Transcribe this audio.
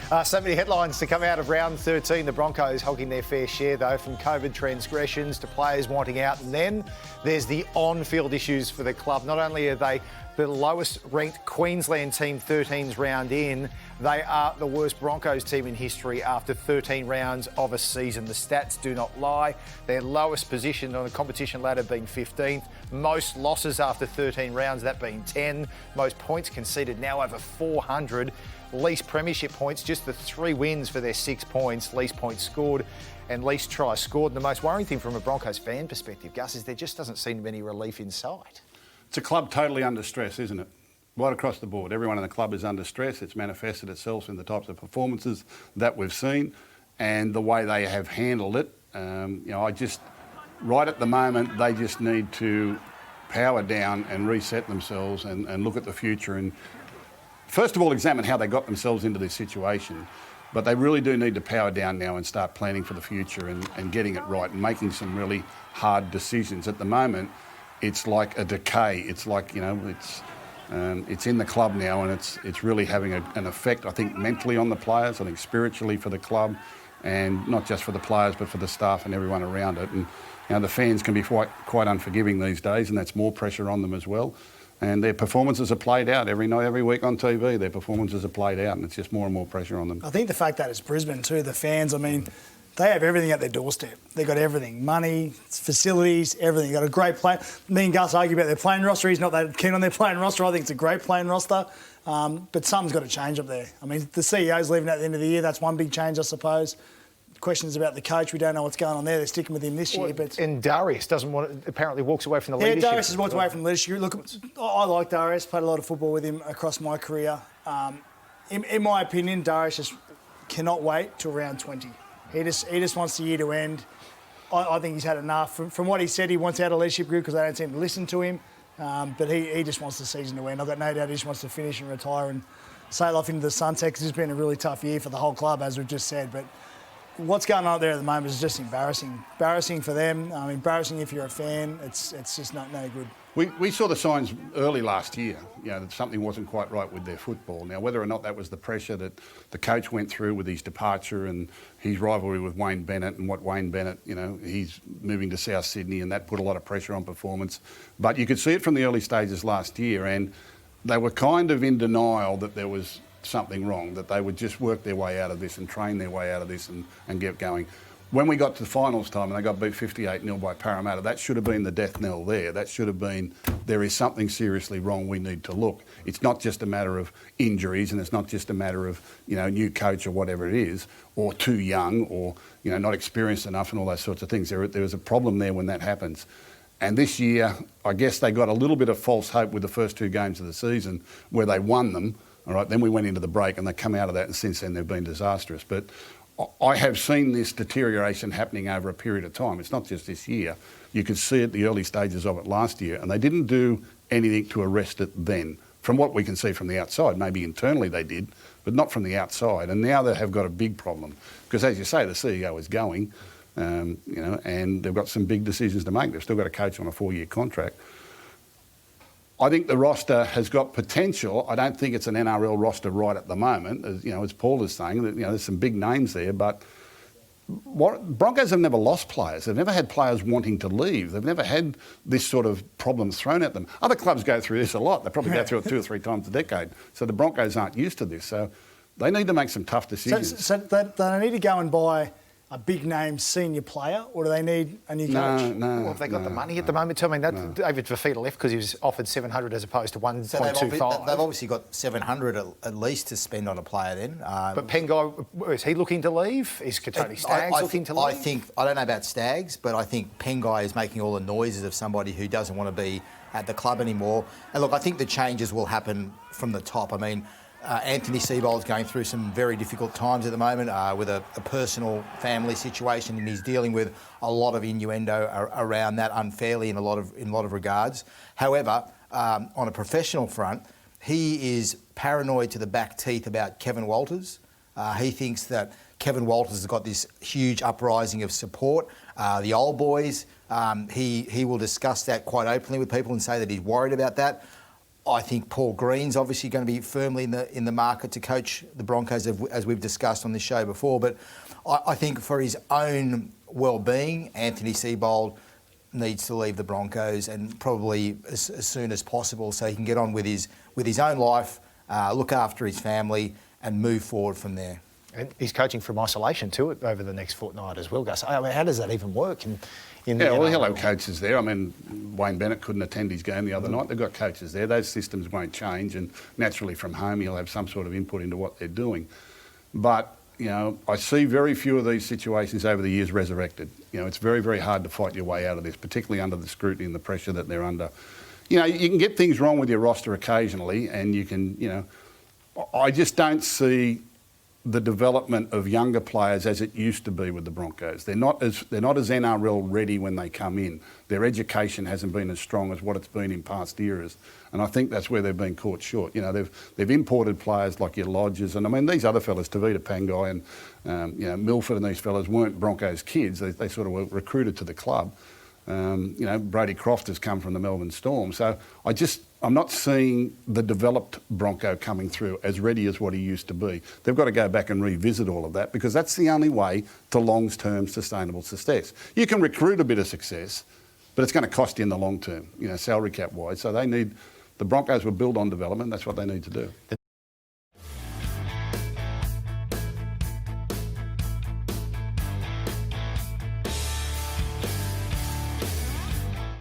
So many headlines to come out of round 13. The Broncos hogging their fair share, though, from COVID transgressions to players wanting out. And then there's the on-field issues for the club. Not only are they the lowest-ranked Queensland team 13's round in, they are the worst Broncos team in history after 13 rounds of a season. The stats do not lie. Their lowest position on the competition ladder being 15th. Most losses after 13 rounds, that being 10. Most points conceded, now over 400. Least premiership points, just the 3 wins for their 6 points. Least points scored and least tries scored. And the most worrying thing from a Broncos fan perspective, Gus, is there just doesn't seem to be any relief in sight. It's a club totally under stress, isn't it? Right across the board. Everyone in the club is under stress. It's manifested itself in the types of performances that we've seen and the way they have handled it. Right at the moment, they just need to power down and reset themselves and look at the future and first of all, examine how they got themselves into this situation. But they really do need to power down now and start planning for the future and getting it right and making some really hard decisions. At the moment, it's like a decay. It's like, it's in the club now and it's really having an effect, I think, mentally on the players, I think spiritually for the club, and not just for the players, but for the staff and everyone around it. And the fans can be quite unforgiving these days, and that's more pressure on them as well. And their performances are played out every night, every week on TV. Their performances are played out, and it's just more and more pressure on them. I think the fact that it's Brisbane too, the fans, they have everything at their doorstep. They've got everything, money, facilities, everything. They've got a great play. Me and Gus argue about their playing roster. He's not that keen on their playing roster. I think it's a great playing roster. But something's got to change up there. The CEO's leaving at the end of the year. That's one big change, I suppose. Questions about the coach. We don't know what's going on there. They're sticking with him this year. And Darius apparently walks away from the leadership. Yeah, Darius has walked away from the leadership. Look, I like Darius. Played a lot of football with him across my career. In my opinion, Darius just cannot wait till round 20. He just wants the year to end. I think he's had enough. From what he said, he wants out of leadership group because they don't seem to listen to him. But he just wants the season to end. I've got no doubt he just wants to finish and retire and sail off into the sunset because it's been a really tough year for the whole club, as we've just said. But what's going on there at the moment is just embarrassing. Embarrassing for them. Embarrassing if you're a fan. It's just no good. We saw the signs early last year, that something wasn't quite right with their football. Now, whether or not that was the pressure that the coach went through with his departure and his rivalry with Wayne Bennett and what Wayne Bennett, he's moving to South Sydney and that put a lot of pressure on performance. But you could see it from the early stages last year, and they were kind of in denial that there was something wrong, that they would just work their way out of this and train their way out of this and get going. When we got to the finals time and they got beat 58-0 by Parramatta, that should have been the death knell there. That should have been, there is something seriously wrong, we need to look. It's not just a matter of injuries and it's not just a matter of, new coach or whatever it is, or too young or, not experienced enough and all those sorts of things. There was a problem there when that happens. And this year, I guess they got a little bit of false hope with the first 2 games of the season where they won them. All right, then we went into the break and they come out of that and since then they've been disastrous. But I have seen this deterioration happening over a period of time. It's not just this year. You could see it the early stages of it last year and they didn't do anything to arrest it then. From what we can see from the outside, maybe internally they did, but not from the outside. And now they have got a big problem because, as you say, the CEO is going, and they've got some big decisions to make. They've still got a coach on a 4-year contract. I think the roster has got potential. I don't think it's an NRL roster right at the moment. As Paul is saying, that there's some big names there, but Broncos have never lost players. They've never had players wanting to leave. They've never had this sort of problem thrown at them. Other clubs go through this a lot. They probably go through it 2 or 3 times a decade. So the Broncos aren't used to this. So they need to make some tough decisions. So they need to go and buy a big name senior player, or do they need a new coach? Well, have they got the money at the moment? David Fafita left because he was offered 700 as opposed to 1.25. So they've obviously got 700 at least to spend on a player then. But Pengai, is he looking to leave? Is Katoni Staggs looking to leave? I don't know about Staggs, but I think Pengai is making all the noises of somebody who doesn't want to be at the club anymore. And look, I think the changes will happen from the top. Anthony Seibold's going through some very difficult times at the moment with a personal family situation, and he's dealing with a lot of innuendo around that unfairly in a lot of regards. However, on a professional front, he is paranoid to the back teeth about Kevin Walters. He thinks that Kevin Walters has got this huge uprising of support. The old boys, he will discuss that quite openly with people and say that he's worried about that. I think Paul Green's obviously going to be firmly in the market to coach the Broncos, as we've discussed on this show before. But I think for his own well-being, Anthony Seibold needs to leave the Broncos, and probably as soon as possible, so he can get on with his own life, look after his family, and move forward from there. And he's coaching from isolation too over the next fortnight as well, Gus. I mean, how does that even work? Well, he'll have coaches there. I mean, Wayne Bennett couldn't attend his game the other night. They've got coaches there. Those systems won't change, and naturally from home he'll have some sort of input into what they're doing. But, I see very few of these situations over the years resurrected. It's very, very hard to fight your way out of this, particularly under the scrutiny and the pressure that they're under. You can get things wrong with your roster occasionally, and you can, I just don't see the development of younger players as it used to be with the Broncos. They're not as NRL ready when they come in. Their education hasn't been as strong as what it's been in past eras, and I think that's where they've been caught short. They've imported players like your Lodges, and I mean these other fellas, Tavita Pangai and Milford, and these fellas weren't Broncos kids. They sort of were recruited to the club. Brady Croft has come from the Melbourne Storm, so I'm not seeing the developed Bronco coming through as ready as what he used to be. They've got to go back and revisit all of that, because that's the only way to long-term sustainable success. You can recruit a bit of success, but it's going to cost you in the long term, salary cap wise. So the Broncos were built on development. That's what they need to do.